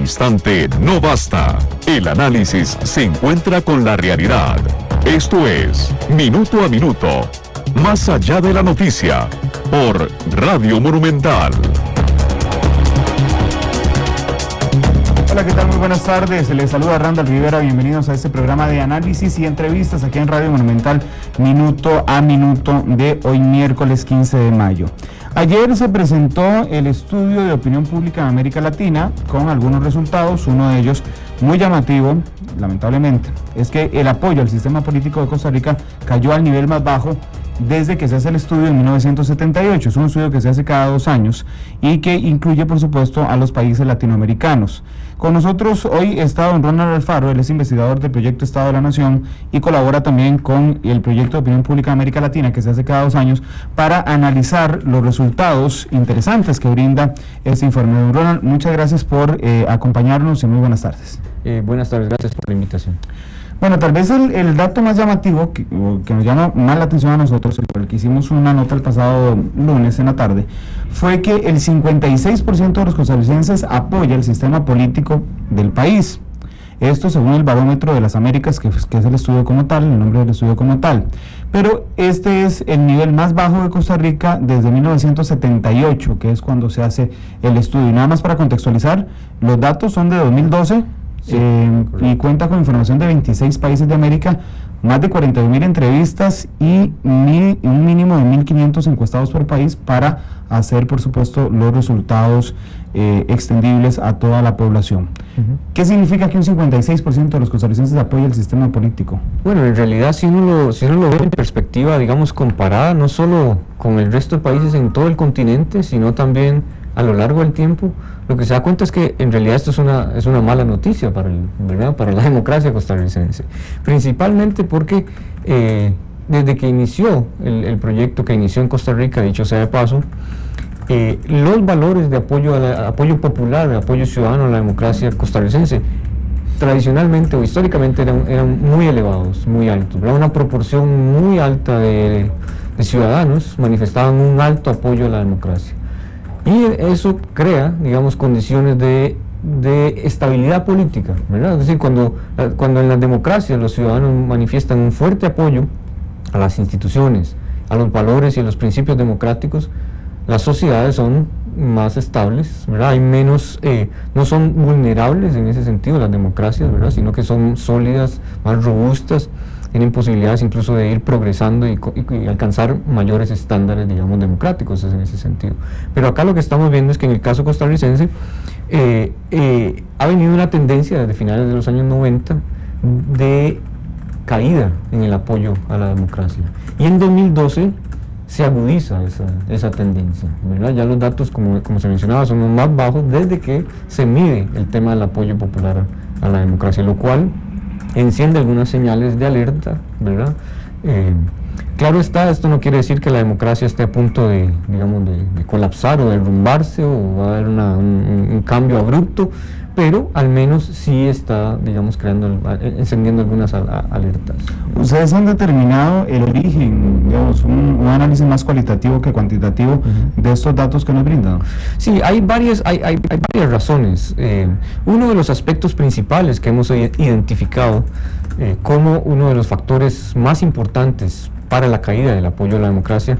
instante no basta. El análisis se encuentra con la realidad. Esto es Minuto a Minuto, más allá de la noticia, por Radio Monumental. Hola, ¿qué tal? Muy buenas tardes. Les saluda Randall Rivera. Bienvenidos a este programa de análisis y entrevistas aquí en Radio Monumental, Minuto a Minuto, de hoy miércoles 15 de mayo. Ayer se presentó el estudio de opinión pública en América Latina con algunos resultados. Uno de ellos muy llamativo, lamentablemente, es que el apoyo al sistema político de Costa Rica cayó al nivel más bajo desde que se hace el estudio en 1978. Es un estudio que se hace cada 2 años y que incluye, por supuesto, a los países latinoamericanos. Con nosotros hoy está don Ronald Alfaro. Él es investigador del proyecto Estado de la Nación y colabora también con el proyecto de opinión pública de América Latina, que se hace cada 2 años, para analizar los resultados interesantes que brinda este informe. Don Ronald, muchas gracias por acompañarnos y muy buenas tardes. Buenas tardes, gracias por la invitación. Bueno, tal vez el dato más llamativo que nos llama más la atención a nosotros, por el que hicimos una nota el pasado lunes en la tarde, fue que el 56% de los costarricenses apoya el sistema político del país. Esto según el Barómetro de las Américas, que es el estudio como tal, el nombre del estudio como tal. Pero este es el nivel más bajo de Costa Rica desde 1978, que es cuando se hace el estudio. Y nada más para contextualizar, los datos son de 2012. Sí, y cuenta con información de 26 países de América, más de 41.000 entrevistas y un mínimo de 1.500 encuestados por país para hacer, por supuesto, los resultados extendibles a toda la población. ¿Qué significa que un 56% de los costarricenses apoya el sistema político? Bueno, en realidad, si uno lo ve en perspectiva, digamos, comparada no solo con el resto de países en todo el continente, sino también a lo largo del tiempo, lo que se da cuenta es que en realidad esto es una mala noticia para la democracia costarricense, principalmente porque desde que inició el proyecto que inició en Costa Rica, dicho sea de paso, los valores de apoyo popular, de apoyo ciudadano a la democracia costarricense, tradicionalmente o históricamente eran muy elevados, muy altos, ¿verdad? Una proporción muy alta de ciudadanos manifestaban un alto apoyo a la democracia. Y eso crea, digamos, condiciones de estabilidad política, ¿verdad? Es decir, cuando en las democracias los ciudadanos manifiestan un fuerte apoyo a las instituciones, a los valores y a los principios democráticos, las sociedades son más estables, ¿verdad? Hay menos, no son vulnerables en ese sentido las democracias, ¿verdad? Sino que son sólidas, más robustas, tienen posibilidades incluso de ir progresando y alcanzar mayores estándares, digamos, democráticos en ese sentido. Pero acá lo que estamos viendo es que en el caso costarricense ha venido una tendencia desde finales de los años 90 de caída en el apoyo a la democracia. Y en 2012 se agudiza esa tendencia, ¿verdad? Ya los datos, como se mencionaba, son los más bajos desde que se mide el tema del apoyo popular a la democracia, lo cual enciende algunas señales de alerta, ¿verdad? Claro está, esto no quiere decir que la democracia esté a punto de colapsar o derrumbarse o va a haber un cambio abrupto, pero al menos sí está, digamos, encendiendo algunas alertas. Ustedes han determinado el origen, digamos, un análisis más cualitativo que cuantitativo de estos datos que nos brindan. Sí, hay varias razones. Uno de los aspectos principales que hemos identificado como uno de los factores más importantes para la caída del apoyo a la democracia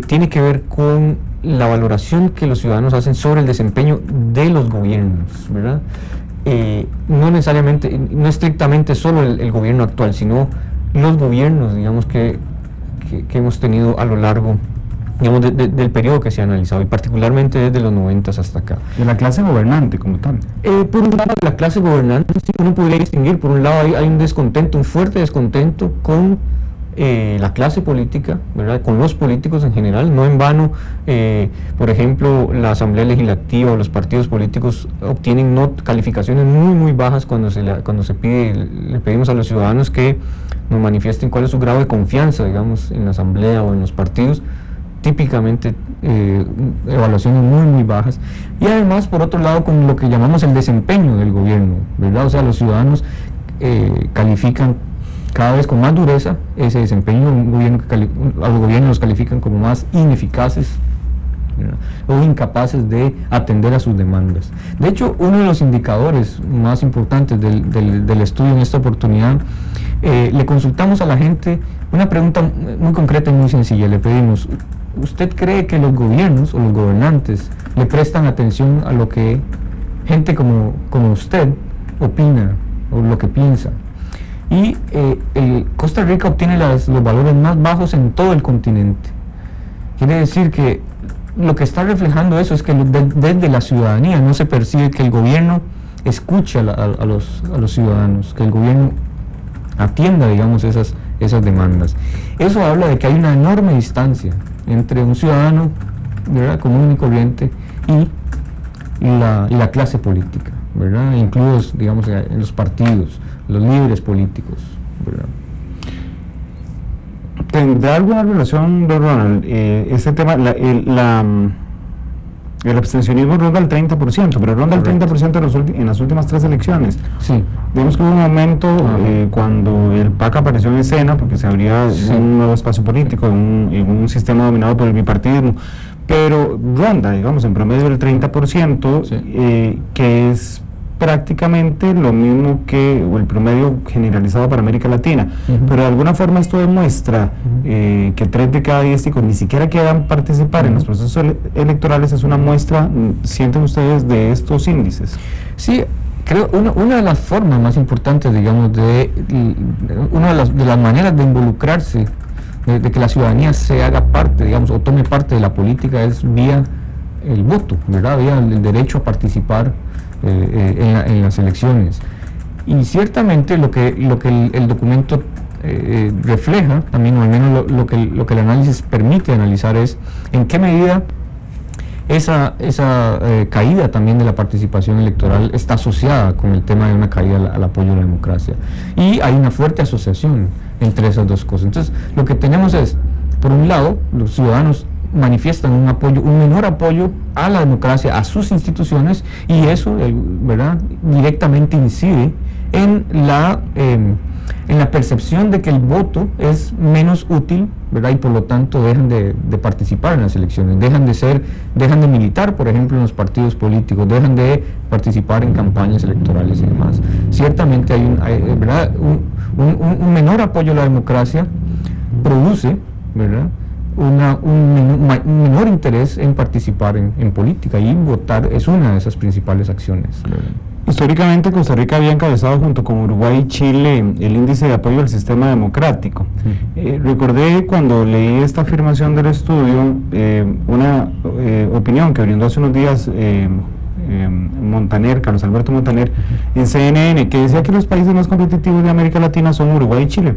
tiene que ver con la valoración que los ciudadanos hacen sobre el desempeño de los gobiernos, ¿verdad? No necesariamente, no estrictamente solo el gobierno actual, sino los gobiernos, digamos, que hemos tenido a lo largo, digamos, del periodo que se ha analizado, y particularmente desde los 90 hasta acá. De la clase gobernante como tal. Por un lado, de la clase gobernante, sí, uno podría distinguir, por un lado hay un descontento, un fuerte descontento con la clase política, ¿verdad? Con los políticos en general. No en vano, por ejemplo, la Asamblea Legislativa o los partidos políticos obtienen calificaciones muy muy bajas cuando le pedimos a los ciudadanos que nos manifiesten cuál es su grado de confianza, digamos, en la Asamblea o en los partidos. Típicamente evaluaciones muy muy bajas, y además, por otro lado, con lo que llamamos el desempeño del gobierno, ¿verdad? O sea, los ciudadanos califican cada vez con más dureza ese desempeño. A los gobiernos los califican como más ineficaces, ¿verdad? O incapaces de atender a sus demandas. De hecho, uno de los indicadores más importantes del estudio en esta oportunidad, le consultamos a la gente una pregunta muy concreta y muy sencilla. Le pedimos: ¿usted cree que los gobiernos o los gobernantes le prestan atención a lo que gente como usted opina o lo que piensa? Y Costa Rica obtiene los valores más bajos en todo el continente. Quiere decir que lo que está reflejando eso es que desde la ciudadanía no se percibe que el gobierno escuche a los ciudadanos, que el gobierno atienda, digamos, esas demandas. Eso habla de que hay una enorme distancia entre un ciudadano, ¿verdad?, común y corriente y la clase política, ¿verdad?, incluidos, digamos, en los partidos, los líderes políticos, ¿verdad? ¿Tendrá alguna relación, don Ronald, este tema, el abstencionismo ronda el 30%, pero ronda el 30% en las últimas 3 elecciones? Sí. Vemos que hubo un momento cuando el PAC apareció en escena, porque se abría un nuevo espacio político en un sistema dominado por el bipartidismo, pero ronda, digamos, en promedio el 30%, que es prácticamente lo mismo que el promedio generalizado para América Latina, pero de alguna forma esto demuestra que 3 de cada 10 ticos ni siquiera quieran participar en los procesos electorales. Es una muestra, ¿sienten ustedes, de estos índices? Sí, creo una de las formas más importantes, digamos, una de las maneras de involucrarse, de que la ciudadanía se haga parte, digamos, o tome parte de la política, es vía el voto, ¿verdad?, vía el derecho a participar en las elecciones. Y ciertamente lo que el documento refleja también, o al menos lo que el análisis permite analizar, es en qué medida esa caída también de la participación electoral está asociada con el tema de una caída al apoyo a la democracia. Y hay una fuerte asociación entre esas dos cosas. Entonces, lo que tenemos es, por un lado, los ciudadanos manifiestan un menor apoyo a la democracia, a sus instituciones, y eso, ¿verdad?, directamente incide en la percepción de que el voto es menos útil, ¿verdad?, y por lo tanto dejan de participar en las elecciones, dejan de militar, por ejemplo, en los partidos políticos, dejan de participar en campañas electorales y demás. Ciertamente ¿verdad?, un menor apoyo a la democracia produce, ¿verdad?, un menor interés en participar en política, y votar es una de esas principales acciones, ¿verdad? Históricamente, Costa Rica había encabezado junto con Uruguay y Chile el índice de apoyo al sistema democrático. Recordé cuando leí esta afirmación del estudio una opinión que brindó hace unos días Carlos Alberto Montaner, en CNN, que decía que los países más competitivos de América Latina son Uruguay y Chile,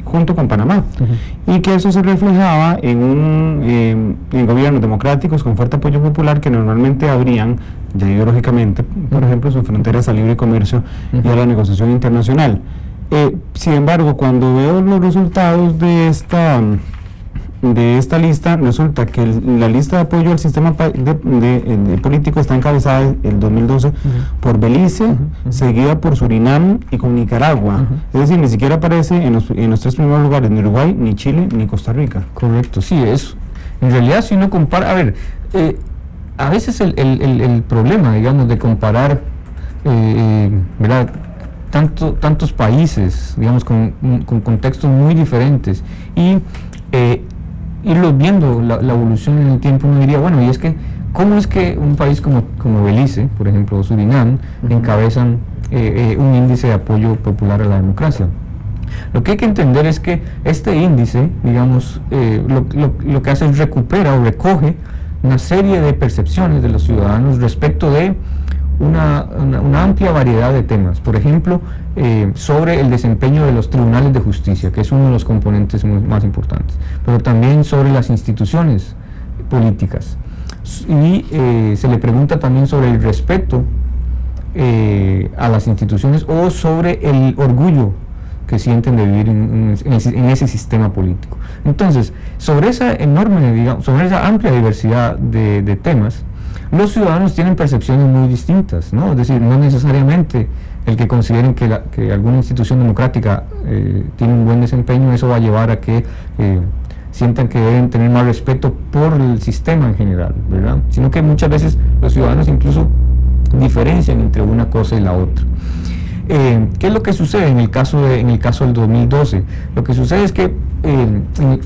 junto con Panamá, y que eso se reflejaba en gobiernos democráticos con fuerte apoyo popular, que normalmente abrían, ya ideológicamente, por ejemplo, sus fronteras al libre comercio y a la negociación internacional. Sin embargo, cuando veo los resultados de esta lista, resulta que la lista de apoyo al sistema político está encabezada el 2012 por Belice, seguida por Surinam y con Nicaragua. Es decir, ni siquiera aparece en los 3 primeros lugares ni Uruguay, ni Chile, ni Costa Rica. Correcto, sí, eso. En realidad, si uno compara, a veces el problema, digamos, de comparar, ¿verdad?, tantos países, digamos, con contextos muy diferentes, y irlos viendo la evolución en el tiempo, uno diría, bueno, y es que, ¿cómo es que un país como Belice, por ejemplo, o Surinam, encabezan un índice de apoyo popular a la democracia? Lo que hay que entender es que este índice, digamos, lo que hace es recupera o recoge una serie de percepciones de los ciudadanos respecto de una amplia variedad de temas. Por ejemplo, sobre el desempeño de los tribunales de justicia, que es uno de los componentes más importantes, pero también sobre las instituciones políticas. Y se le pregunta también sobre el respeto a las instituciones, o sobre el orgullo que sienten de vivir en ese sistema político. Entonces, sobre esa enorme, digamos, sobre esa amplia diversidad de temas, los ciudadanos tienen percepciones muy distintas, ¿no? Es decir, no necesariamente el que consideren que alguna institución democrática tiene un buen desempeño, eso va a llevar a que sientan que deben tener más respeto por el sistema en general, ¿verdad? Sino que muchas veces los ciudadanos incluso diferencian entre una cosa y la otra. ¿Qué es lo que sucede en el caso del 2012? Lo que sucede es que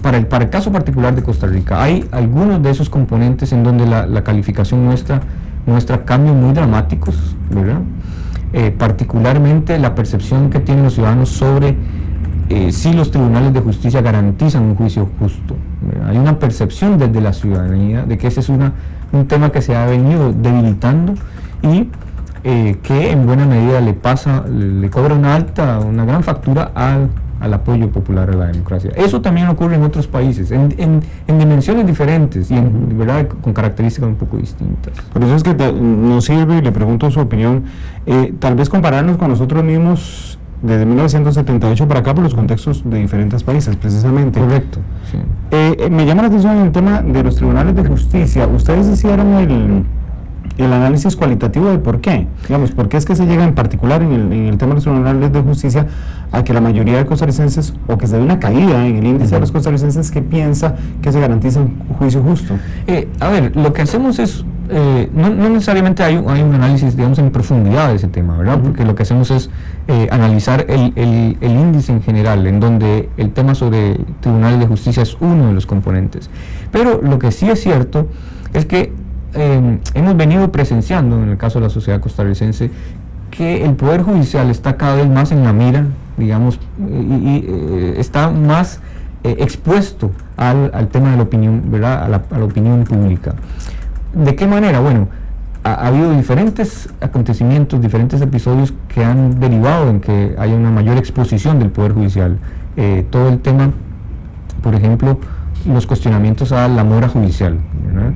para el caso particular de Costa Rica hay algunos de esos componentes en donde la calificación muestra cambios muy dramáticos, ¿verdad? Particularmente la percepción que tienen los ciudadanos sobre si los tribunales de justicia garantizan un juicio justo, ¿verdad? Hay una percepción desde la ciudadanía de que ese es un tema que se ha venido debilitando y que en buena medida le cobra una gran factura al apoyo popular a la democracia. Eso también ocurre en otros países, en dimensiones diferentes y ¿verdad? Con características un poco distintas. Por eso es que nos sirve, y le pregunto su opinión, tal vez compararnos con nosotros mismos desde 1978 para acá por los contextos de diferentes países, precisamente. Correcto, sí. Me llama la atención el tema de los tribunales de justicia. Ustedes hicieron el análisis cualitativo de por qué, digamos, por qué es que se llega en particular en el tema de los tribunales de justicia a que la mayoría de costarricenses, o que se dé una caída en el índice de los costarricenses que piensa que se garantiza un juicio justo. A ver, lo que hacemos es, no necesariamente hay un análisis, digamos, en profundidad de ese tema, ¿verdad? Porque lo que hacemos es analizar el índice en general, en donde el tema sobre tribunales de justicia es uno de los componentes. Pero lo que sí es cierto es que hemos venido presenciando en el caso de la sociedad costarricense que el Poder Judicial está cada vez más en la mira, digamos, y está más expuesto al tema de la opinión, ¿verdad? A la opinión pública. ¿De qué manera? Bueno, ha habido diferentes acontecimientos, diferentes episodios que han derivado en que haya una mayor exposición del Poder Judicial. Todo el tema, por ejemplo, los cuestionamientos a la mora judicial, ¿verdad?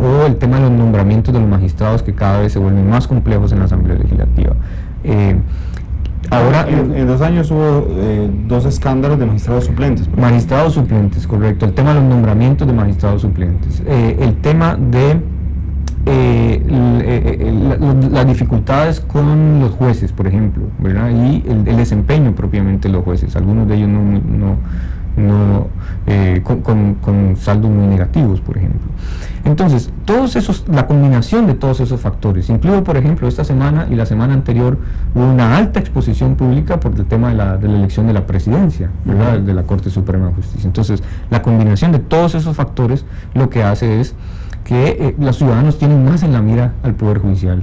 O el tema de los nombramientos de los magistrados, que cada vez se vuelven más complejos en la Asamblea Legislativa. Ahora, en 2 años hubo 2 escándalos de magistrados suplentes. Magistrados suplentes, correcto. El tema de los nombramientos de magistrados suplentes. El tema de las dificultades con los jueces, por ejemplo, ¿verdad? Y el desempeño propiamente de los jueces. Algunos de ellos con saldos muy negativos, por ejemplo. Entonces, la combinación de todos esos factores, incluso, por ejemplo, esta semana y la semana anterior hubo una alta exposición pública por el tema de la elección de la presidencia, ¿verdad? De la Corte Suprema de Justicia. Entonces, la combinación de todos esos factores lo que hace es que los ciudadanos tienen más en la mira al Poder Judicial,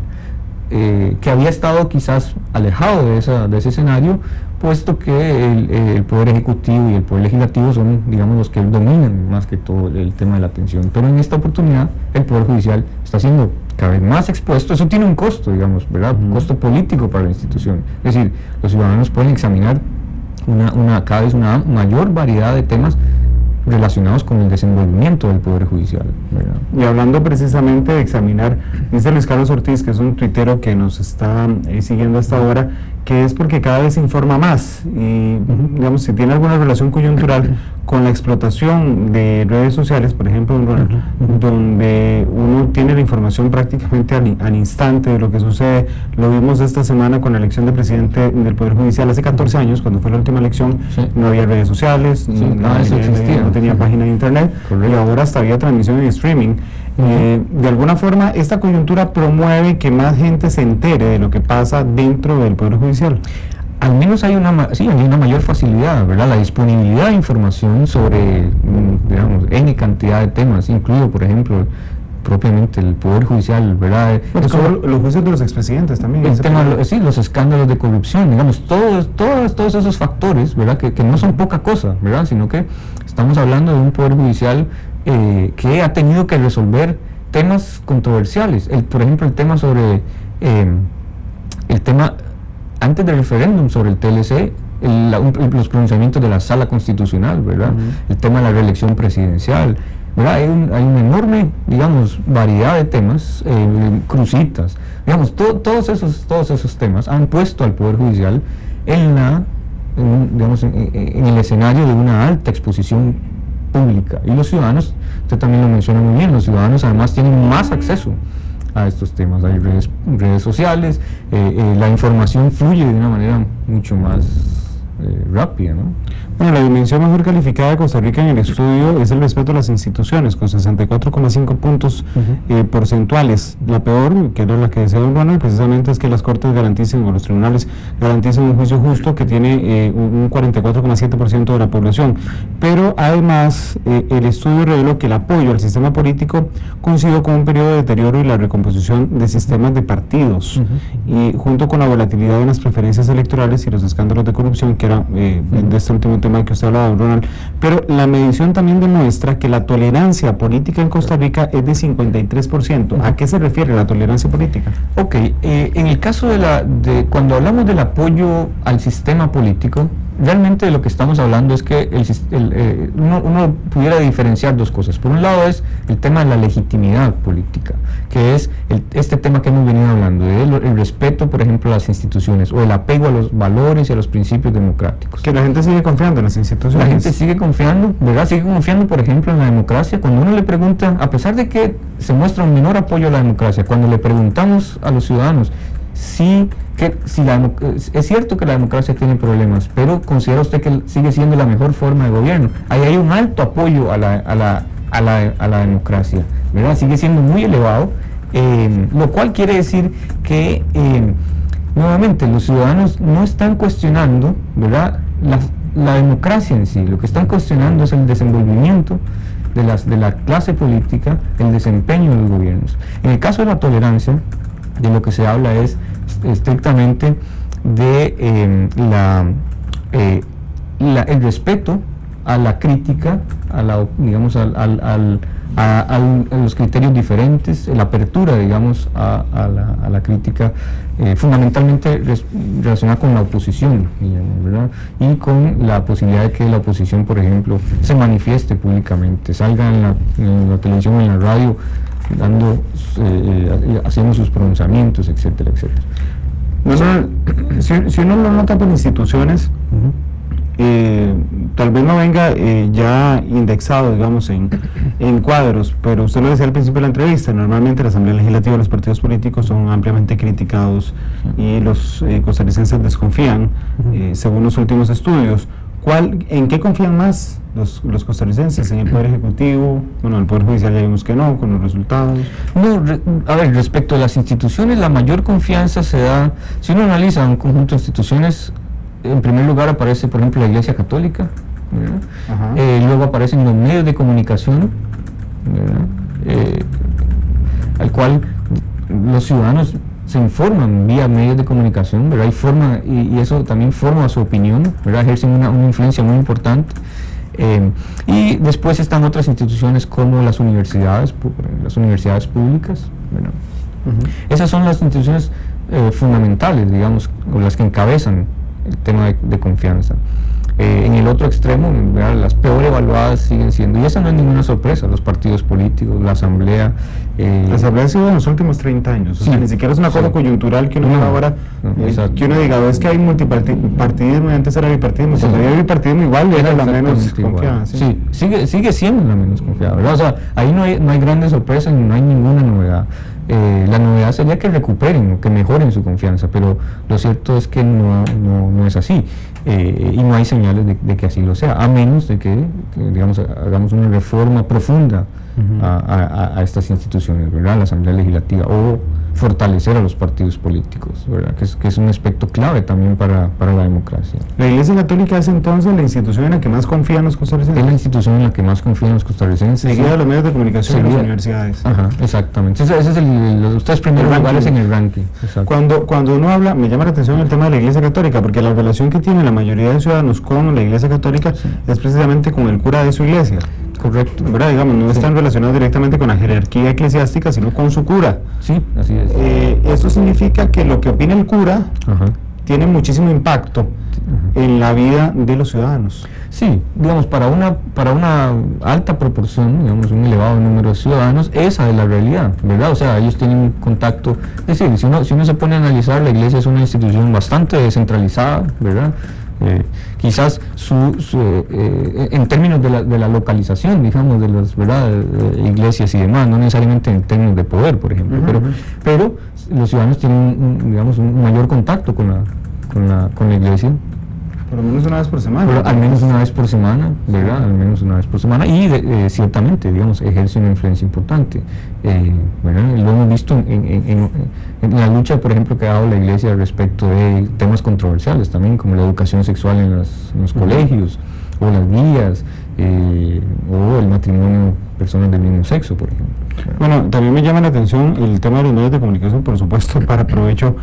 que había estado quizás alejado de ese escenario, puesto que el Poder Ejecutivo y el Poder Legislativo son, digamos, los que dominan más que todo el tema de la atención. Pero en esta oportunidad el Poder Judicial está siendo cada vez más expuesto. Eso tiene un costo, digamos, ¿verdad? Un costo político para la institución. Es decir, los ciudadanos pueden examinar cada vez una mayor variedad de temas relacionados con el desenvolvimiento del Poder Judicial, ¿verdad? Y hablando precisamente de examinar, dice Luis Carlos Ortiz, que es un tuitero que nos está siguiendo hasta ahora, que es porque cada vez se informa más y, digamos, si tiene alguna relación coyuntural con la explotación de redes sociales, por ejemplo, donde uno tiene la información prácticamente al instante de lo que sucede. Lo vimos esta semana con la elección de presidente del Poder Judicial hace 14 años, cuando fue la última elección. No había redes sociales, no tenía página de internet. Y ahora hasta había transmisión en streaming. De alguna forma, esta coyuntura promueve que más gente se entere de lo que pasa dentro del Poder Judicial. Al menos hay una mayor facilidad, ¿verdad? La disponibilidad de información sobre, digamos, N cantidad de temas, incluido, por ejemplo, propiamente el Poder Judicial, ¿verdad? Los jueces de los expresidentes también. Los escándalos de corrupción, digamos, todos esos factores, ¿verdad? Que no son poca cosa, ¿verdad? Sino que estamos hablando de un Poder Judicial que ha tenido que resolver temas controversiales. Por ejemplo, el tema sobre antes del referéndum sobre el TLC, los pronunciamientos de la Sala Constitucional, ¿verdad? El tema de la reelección presidencial, ¿verdad? Hay una enorme, digamos, variedad de temas, crucitas, digamos, todos esos temas han puesto al Poder Judicial en el escenario de una alta exposición pública. Y los ciudadanos, usted también lo menciona muy bien, los ciudadanos además tienen más acceso a estos temas. Hay redes sociales, la información fluye de una manera mucho más rápida, ¿no? Bueno, la dimensión mejor calificada de Costa Rica en el estudio es el respeto a las instituciones, con 64,5 puntos porcentuales. La peor, que era la que decía don Ronald, precisamente es que las cortes garanticen, o los tribunales garanticen un juicio justo, que tiene un 44,7% de la población. Pero además, el estudio reveló que el apoyo al sistema político coincidió con un periodo de deterioro y la recomposición de sistemas de partidos, y junto con la volatilidad en las preferencias electorales y los escándalos de corrupción, que era de este último tema que usted hablaba, don Ronald. Pero la medición también demuestra que la tolerancia política en Costa Rica es de 53%. ¿A qué se refiere la tolerancia política? Ok, en el caso de cuando hablamos del apoyo al sistema político, realmente de lo que estamos hablando es que uno pudiera diferenciar dos cosas. Por un lado es el tema de la legitimidad política, que es este tema que hemos venido hablando, el respeto, por ejemplo, a las instituciones, o el apego a los valores y a los principios democráticos. Que la gente sigue confiando en las instituciones. La gente sigue confiando, ¿verdad? Sigue confiando, por ejemplo, en la democracia. Cuando uno le pregunta, a pesar de que se muestra un menor apoyo a la democracia, cuando le preguntamos a los ciudadanos es cierto que la democracia tiene problemas, pero ¿considera usted que sigue siendo la mejor forma de gobierno? Ahí hay un alto apoyo a la democracia, ¿verdad? Sigue siendo muy elevado, lo cual quiere decir que nuevamente los ciudadanos no están cuestionando, ¿verdad?, la democracia en sí. Lo que están cuestionando es el desenvolvimiento de la clase política, el desempeño de los gobiernos. En el caso de la tolerancia, de lo que se habla es estrictamente de el respeto a la crítica, a los criterios diferentes, la apertura, digamos, a la crítica, fundamentalmente relacionada con la oposición, digamos, ¿verdad? Y con la posibilidad de que la oposición, por ejemplo, se manifieste públicamente, salga en la televisión o en la radio, haciendo sus pronunciamientos, etcétera, etcétera. Si uno lo nota por instituciones, tal vez no venga ya indexado, digamos, en cuadros, pero usted lo decía al principio de la entrevista, normalmente la Asamblea Legislativa y los partidos políticos son ampliamente criticados y los costarricenses desconfían, según los últimos estudios. ¿En qué confían más los costarricenses? ¿En el Poder Ejecutivo? Bueno, el Poder Judicial ya vimos que no, con los resultados. No, a ver, respecto a las instituciones, la mayor confianza se da, si uno analiza un conjunto de instituciones, en primer lugar aparece, por ejemplo, la Iglesia Católica, luego aparecen los medios de comunicación, al cual los ciudadanos se informan vía medios de comunicación, ¿verdad? Y eso también forma su opinión, ¿verdad? Ejercen una influencia muy importante. Y después están otras instituciones como las universidades públicas, ¿verdad? Esas son las instituciones fundamentales, digamos, o las que encabezan el tema de confianza. En el otro extremo, ¿verdad?, las peor evaluadas siguen siendo, y esa no es ninguna sorpresa, los partidos políticos, la Asamblea. La Asamblea ha sido en los últimos 30 años, o sea, ni siquiera es una cosa coyuntural que uno diga ahora, que uno diga, es que hay multipartidismo y antes era bipartidismo, cuando había bipartidismo igual era la menos confiada. Sí, sigue siendo la menos confiada, ¿verdad? O sea, ahí no hay grandes sorpresas, no hay ninguna novedad. La novedad sería que recuperen, que mejoren su confianza, pero lo cierto es que no es así, y no hay señales de que así lo sea, a menos de que digamos, hagamos una reforma profunda a estas instituciones, ¿verdad?, la Asamblea Legislativa, o fortalecer a los partidos políticos, ¿verdad?, que es un aspecto clave también para la democracia. ¿La Iglesia Católica es entonces la institución en la que más confían los costarricenses? Es la institución en la que más confían los costarricenses. Seguida de los medios de comunicación y las universidades. Ajá, exactamente. Ese es los tres primeros lugares en el ranking. Cuando uno habla, me llama la atención el tema de la Iglesia Católica, porque la relación que tiene la mayoría de ciudadanos con la Iglesia Católica es precisamente con el cura de su iglesia. Correcto. ¿Verdad? Digamos, no están relacionados directamente con la jerarquía eclesiástica, sino con su cura. Sí, así es. Eso significa que lo que opina el cura tiene muchísimo impacto en la vida de los ciudadanos. Sí, digamos, para una alta proporción, digamos, un elevado número de ciudadanos, esa es la realidad, ¿verdad? O sea, ellos tienen un contacto, es decir, si uno se pone a analizar, la iglesia es una institución bastante descentralizada, ¿verdad? Quizás en términos de la localización, digamos, de las iglesias y demás, no necesariamente en términos de poder, por ejemplo, pero los ciudadanos tienen digamos, un mayor contacto con la iglesia. Por lo menos una vez por semana. Pero al menos una vez por semana, ¿verdad? Al menos una vez por semana. Y ciertamente, digamos, ejerce una influencia importante. ¿Verdad? Lo hemos visto en la lucha, por ejemplo, que ha dado la Iglesia respecto de temas controversiales también, como la educación sexual en los colegios, o las guías, o el matrimonio de personas del mismo sexo, por ejemplo. Bueno, también me llama la atención el tema de los medios de comunicación, por supuesto, para provecho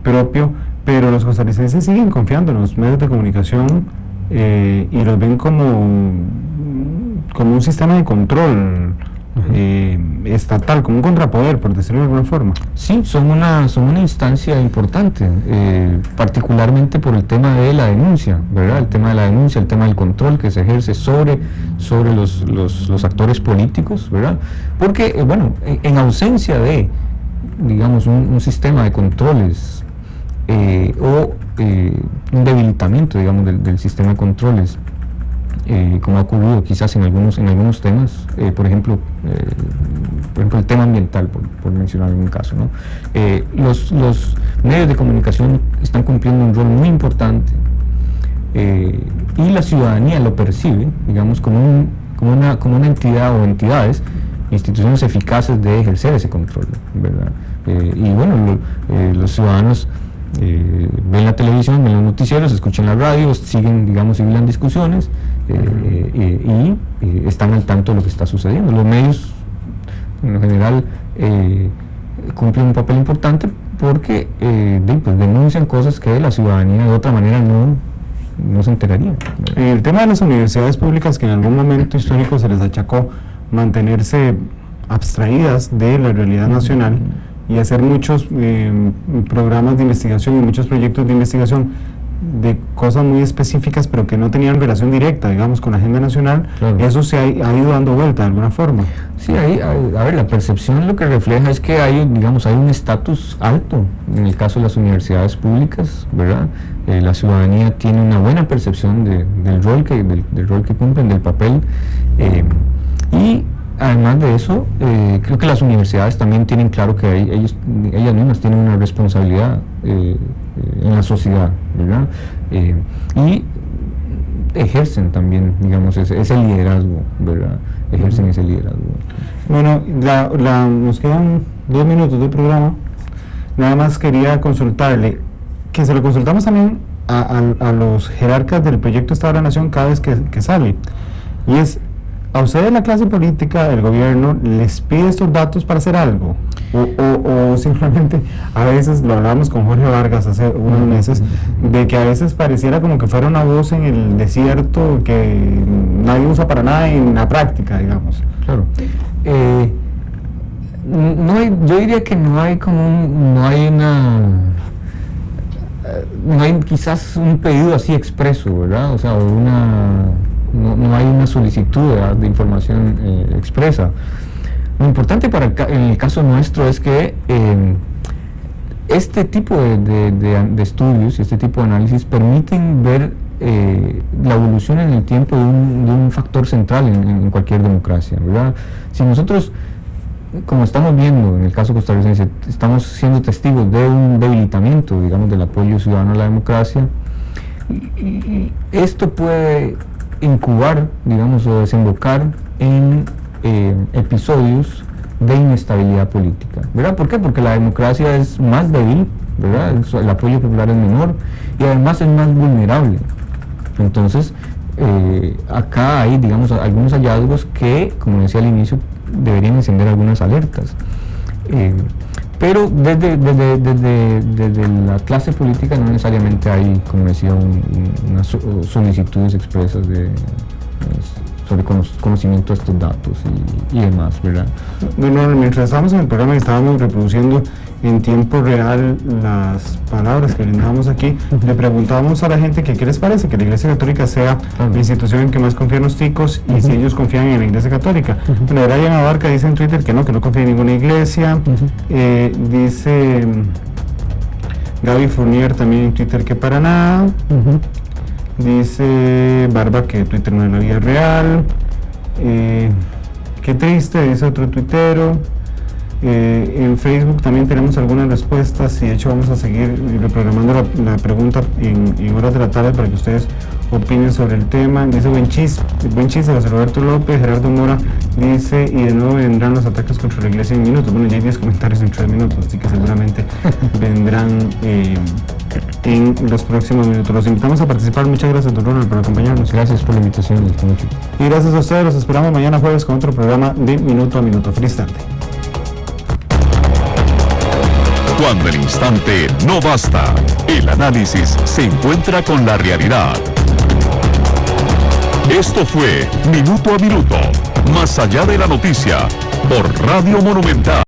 propio, pero los costarricenses siguen confiando en los medios de comunicación y los ven como un sistema de control estatal, como un contrapoder, por decirlo de alguna forma. Sí, son una instancia importante, particularmente por el tema de la denuncia, ¿verdad? El tema de la denuncia, el tema del control que se ejerce sobre los actores políticos, ¿verdad? Porque, bueno, en ausencia de, digamos, un sistema de controles o un debilitamiento, digamos, del sistema de controles, como ha ocurrido quizás en algunos temas, por ejemplo, el tema ambiental, por mencionar algún caso, ¿no? Los medios de comunicación están cumpliendo un rol muy importante y la ciudadanía lo percibe, digamos, como una entidad o entidades, instituciones eficaces de ejercer ese control, ¿verdad? Y bueno, los ciudadanos ven la televisión, ven los noticieros, escuchan la radio, siguen las discusiones y están al tanto de lo que está sucediendo. Los medios, en lo general, cumplen un papel importante porque pues denuncian cosas que la ciudadanía de otra manera no se enteraría. El tema de las universidades públicas, que en algún momento histórico se les achacó mantenerse abstraídas de la realidad nacional y hacer muchos programas de investigación y muchos proyectos de investigación de cosas muy específicas, pero que no tenían relación directa, digamos, con la agenda nacional. Claro. Eso se ha ido dando vuelta de alguna forma. Sí, a ver, la percepción lo que refleja es que hay un estatus alto en el caso de las universidades públicas, ¿verdad? La ciudadanía tiene una buena percepción del rol que cumplen, del papel, y además de eso, creo que las universidades también tienen claro que ellas mismas tienen una responsabilidad en la sociedad, ¿verdad? Y ejercen también, digamos, ese liderazgo, ¿verdad? Ejercen ese liderazgo. Bueno, nos quedan 2 minutos del programa. Nada más quería consultarle, que se lo consultamos también a los jerarcas del proyecto Estado de la Nación cada vez que sale, y es: ¿a ustedes la clase política del gobierno les pide estos datos para hacer algo? O simplemente, a veces lo hablábamos con Jorge Vargas hace unos meses, de que a veces pareciera como que fuera una voz en el desierto que nadie usa para nada en la práctica, digamos? Claro. Yo diría que no hay quizás un pedido así expreso, ¿verdad? O sea, no hay una solicitud de información expresa. Lo importante en el caso nuestro es que este tipo de estudios y este tipo de análisis permiten ver la evolución en el tiempo de un factor central en cualquier democracia, ¿verdad? Si nosotros, como estamos viendo en el caso costarricense, estamos siendo testigos de un debilitamiento, digamos, del apoyo ciudadano a la democracia, y esto puede incubar, digamos, o desembocar en episodios de inestabilidad política, ¿verdad? ¿Por qué? Porque la democracia es más débil, ¿verdad? El apoyo popular es menor y además es más vulnerable. Entonces, acá hay, digamos, algunos hallazgos que, como decía al inicio, deberían encender algunas alertas. Pero desde la clase política no necesariamente hay, como decía, unas solicitudes expresas sobre conocimiento de estos datos y demás, ¿verdad? Bueno, mientras estábamos en el programa y estábamos reproduciendo en tiempo real las palabras que brindábamos aquí, le preguntábamos a la gente que qué les parece que la Iglesia Católica sea la institución en que más confían los ticos y si ellos confían en la Iglesia Católica. Bueno, Brian Abarca dice en Twitter que no confía en ninguna iglesia. Dice Gaby Fournier también en Twitter que para nada. Dice Barba que Twitter no es la vida real. Qué triste, dice otro tuitero. En Facebook también tenemos algunas respuestas y de hecho vamos a seguir reprogramando la pregunta en horas de la tarde para que ustedes opinen sobre el tema. Dice buen chiste José Roberto López. Gerardo Mora dice, y de nuevo vendrán los ataques contra la iglesia en minutos. Bueno, ya hay 10 comentarios en 3 minutos, así que seguramente vendrán en los próximos minutos. Los invitamos a participar. Muchas gracias, don Ronald, por acompañarnos. Gracias por la invitación. Y gracias a ustedes. Los esperamos mañana jueves con otro programa de Minuto a Minuto. Feliz tarde. Cuando el instante no basta, el análisis se encuentra con la realidad. Esto fue Minuto a Minuto, más allá de la noticia, por Radio Monumental.